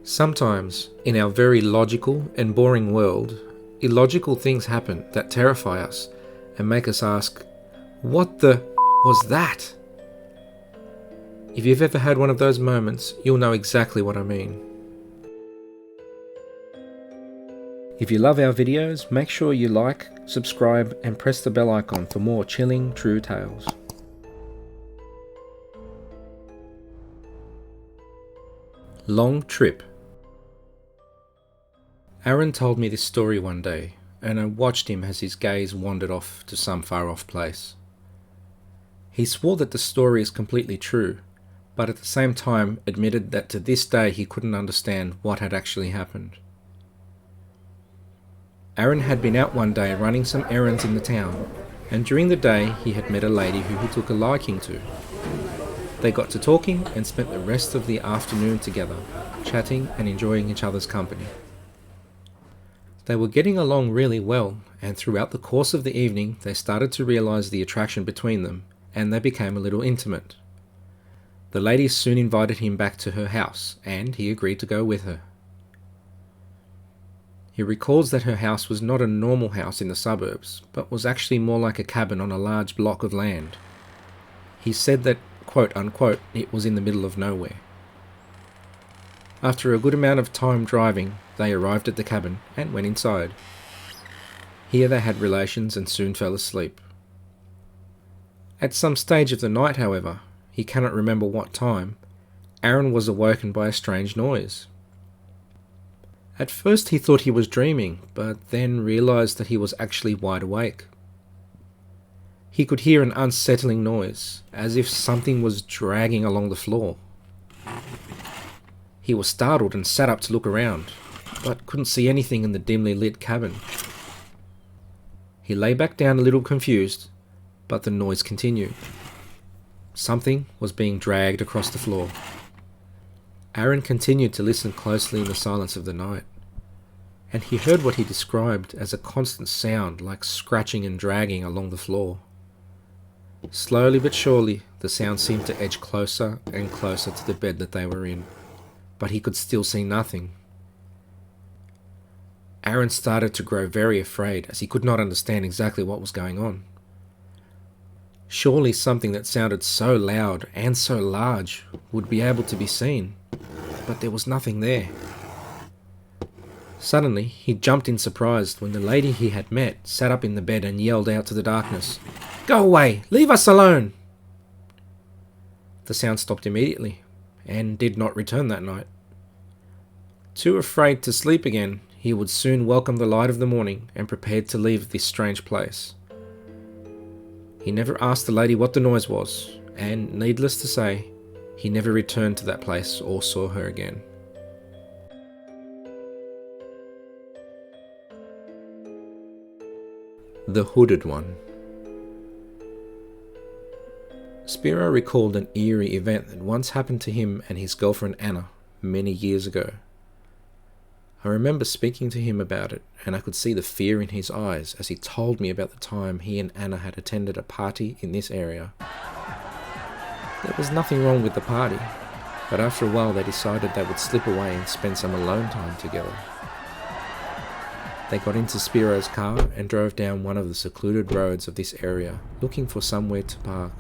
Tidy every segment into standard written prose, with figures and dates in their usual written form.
Sometimes, in our very logical and boring world, illogical things happen that terrify us and make us ask, what the was that? If you've ever had one of those moments, you'll know exactly what I mean. If you love our videos, make sure you like, subscribe, and press the bell icon for more chilling true tales. Long trip. Aaron told me this story one day, and I watched him as his gaze wandered off to some far-off place. He swore that the story is completely true, but at the same time admitted that to this day he couldn't understand what had actually happened. Aaron had been out one day running some errands in the town, and during the day he had met a lady who he took a liking to. They got to talking and spent the rest of the afternoon together, chatting and enjoying each other's company. They were getting along really well, and throughout the course of the evening they started to realize the attraction between them, and they became a little intimate. The lady soon invited him back to her house, and he agreed to go with her. He recalls that her house was not a normal house in the suburbs, but was actually more like a cabin on a large block of land. He said that, quote unquote, it was in the middle of nowhere. After a good amount of time driving, they arrived at the cabin and went inside. Here they had relations and soon fell asleep. At some stage of the night, however, he cannot remember what time, Aaron was awoken by a strange noise. At first he thought he was dreaming, but then realized that he was actually wide awake. He could hear an unsettling noise, as if something was dragging along the floor. He was startled and sat up to look around, but couldn't see anything in the dimly lit cabin. He lay back down a little confused, but the noise continued. Something was being dragged across the floor. Aaron continued to listen closely in the silence of the night, and he heard what he described as a constant sound like scratching and dragging along the floor. Slowly but surely, the sound seemed to edge closer and closer to the bed that they were in, but he could still see nothing. Aaron started to grow very afraid as he could not understand exactly what was going on. Surely something that sounded so loud and so large would be able to be seen, but there was nothing there. Suddenly, he jumped in surprise when the lady he had met sat up in the bed and yelled out to the darkness, "Go away! Leave us alone!" The sound stopped immediately, and did not return that night. Too afraid to sleep again, he would soon welcome the light of the morning and prepared to leave this strange place. He never asked the lady what the noise was, and needless to say, he never returned to that place or saw her again. The Hooded One. Spiro recalled an eerie event that once happened to him and his girlfriend Anna many years ago. I remember speaking to him about it, and I could see the fear in his eyes as he told me about the time he and Anna had attended a party in this area. There was nothing wrong with the party, but after a while they decided they would slip away and spend some alone time together. They got into Spiro's car and drove down one of the secluded roads of this area, looking for somewhere to park.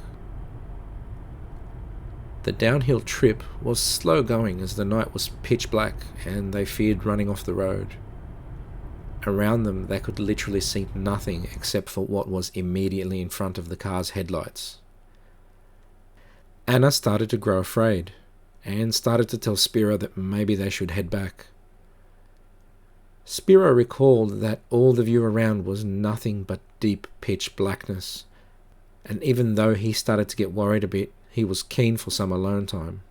The downhill trip was slow going as the night was pitch black and they feared running off the road. Around them they could literally see nothing except for what was immediately in front of the car's headlights. Anna started to grow afraid and started to tell Spiro that maybe they should head back. Spiro recalled that all the view around was nothing but deep pitch blackness, and even though he started to get worried a bit, he was keen for some alone time.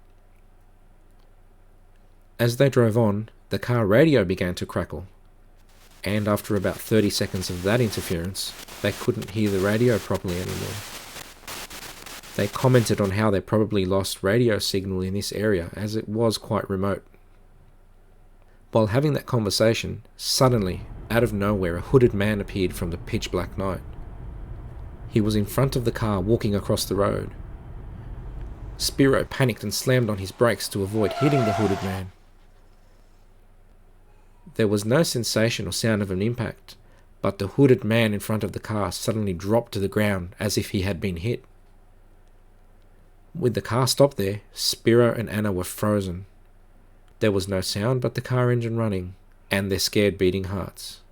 As they drove on, the car radio began to crackle, and after about 30 seconds of that interference, they couldn't hear the radio properly anymore. They commented on how they probably lost radio signal in this area as it was quite remote. While having that conversation, suddenly, out of nowhere, a hooded man appeared from the pitch black night. He was in front of the car walking across the road. Spiro panicked and slammed on his brakes to avoid hitting the hooded man. There was no sensation or sound of an impact, but the hooded man in front of the car suddenly dropped to the ground as if he had been hit. With the car stopped there, Spiro and Anna were frozen. There was no sound but the car engine running, and their scared beating hearts.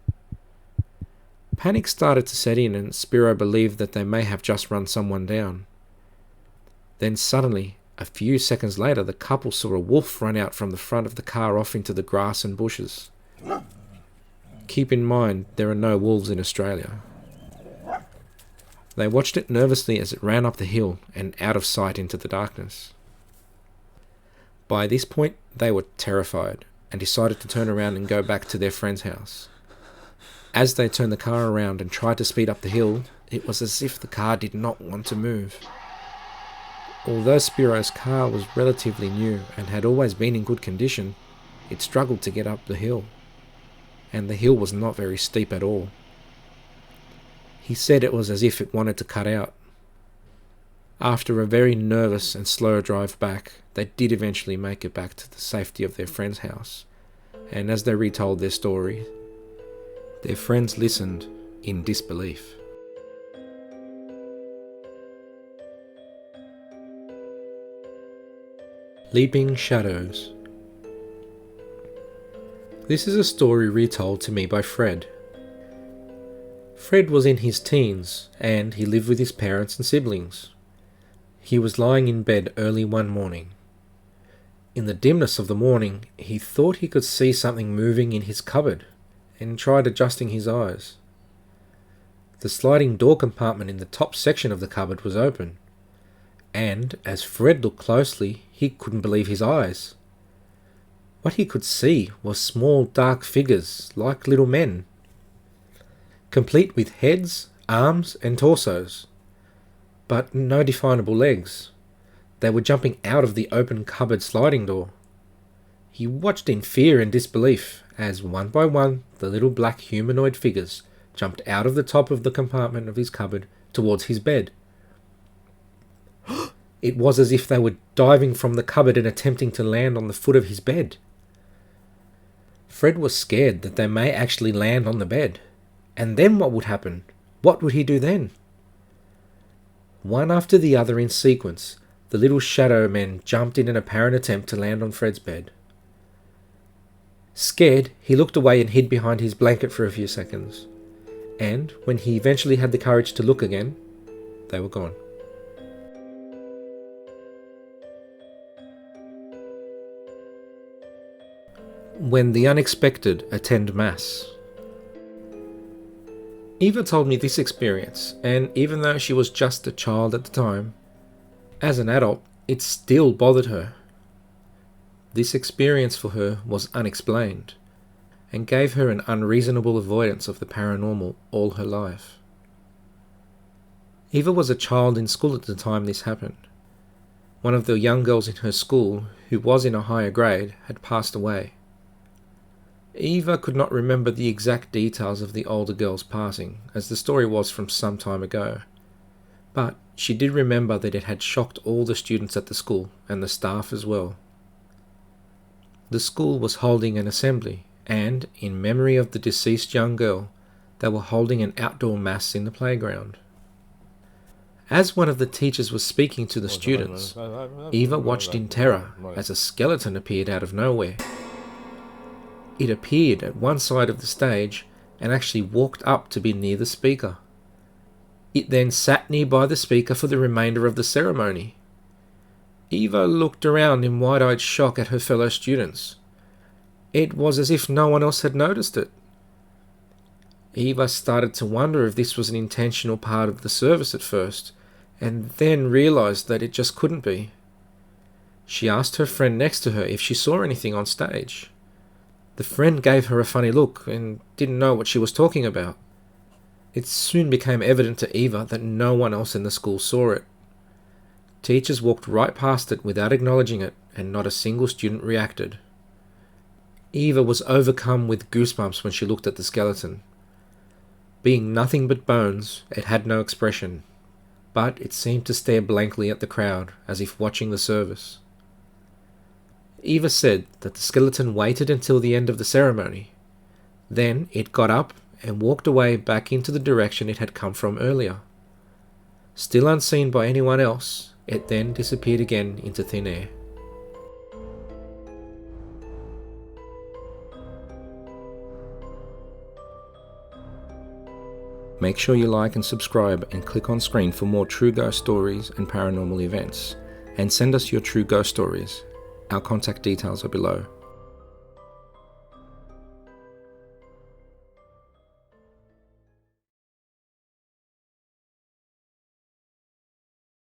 Panic started to set in, and Spiro believed that they may have just run someone down. Then suddenly, a few seconds later, the couple saw a wolf run out from the front of the car off into the grass and bushes. Keep in mind, there are no wolves in Australia. They watched it nervously as it ran up the hill and out of sight into the darkness. By this point, they were terrified and decided to turn around and go back to their friend's house. As they turned the car around and tried to speed up the hill, it was as if the car did not want to move. Although Spiro's car was relatively new and had always been in good condition, it struggled to get up the hill. And the hill was not very steep at all. He said it was as if it wanted to cut out. After a very nervous and slow drive back, they did eventually make it back to the safety of their friend's house, and as they retold their story, their friends listened in disbelief. Leaping Shadows. This is a story retold to me by Fred. Fred was in his teens, and he lived with his parents and siblings. He was lying in bed early one morning. In the dimness of the morning, he thought he could see something moving in his cupboard, and tried adjusting his eyes. The sliding door compartment in the top section of the cupboard was open, and as Fred looked closely, he couldn't believe his eyes. What he could see was small dark figures like little men, complete with heads, arms and torsos, but no definable legs. They were jumping out of the open cupboard sliding door. He watched in fear and disbelief as one by one the little black humanoid figures jumped out of the top of the compartment of his cupboard towards his bed. It was as if they were diving from the cupboard and attempting to land on the foot of his bed. Fred was scared that they may actually land on the bed. And then what would happen? What would he do then? One after the other in sequence, the little shadow men jumped in an apparent attempt to land on Fred's bed. Scared, he looked away and hid behind his blanket for a few seconds. And when he eventually had the courage to look again, they were gone. When the unexpected attend mass. Eva told me this experience, and even though she was just a child at the time, as an adult, it still bothered her. This experience for her was unexplained, and gave her an unreasonable avoidance of the paranormal all her life. Eva was a child in school at the time this happened. One of the young girls in her school, who was in a higher grade, had passed away. Eva could not remember the exact details of the older girl's passing, as the story was from some time ago, but she did remember that it had shocked all the students at the school, and the staff as well. The school was holding an assembly, and, in memory of the deceased young girl, they were holding an outdoor mass in the playground. As one of the teachers was speaking to the students, Eva watched in terror as a skeleton appeared out of nowhere. It appeared at one side of the stage and actually walked up to be near the speaker. It then sat nearby the speaker for the remainder of the ceremony. Eva looked around in wide-eyed shock at her fellow students. It was as if no one else had noticed it. Eva started to wonder if this was an intentional part of the service at first, and then realized that it just couldn't be. She asked her friend next to her if she saw anything on stage. The friend gave her a funny look and didn't know what she was talking about. It soon became evident to Eva that no one else in the school saw it. Teachers walked right past it without acknowledging it, and not a single student reacted. Eva was overcome with goosebumps when she looked at the skeleton. Being nothing but bones, it had no expression, but it seemed to stare blankly at the crowd, as if watching the service. Eva said that the skeleton waited until the end of the ceremony, Then it got up and walked away back into the direction it had come from earlier. Still unseen by anyone else, it then disappeared again into thin air. Make sure you like and subscribe and click on screen for more true ghost stories and paranormal events. And send us your true ghost stories. Our contact details are below.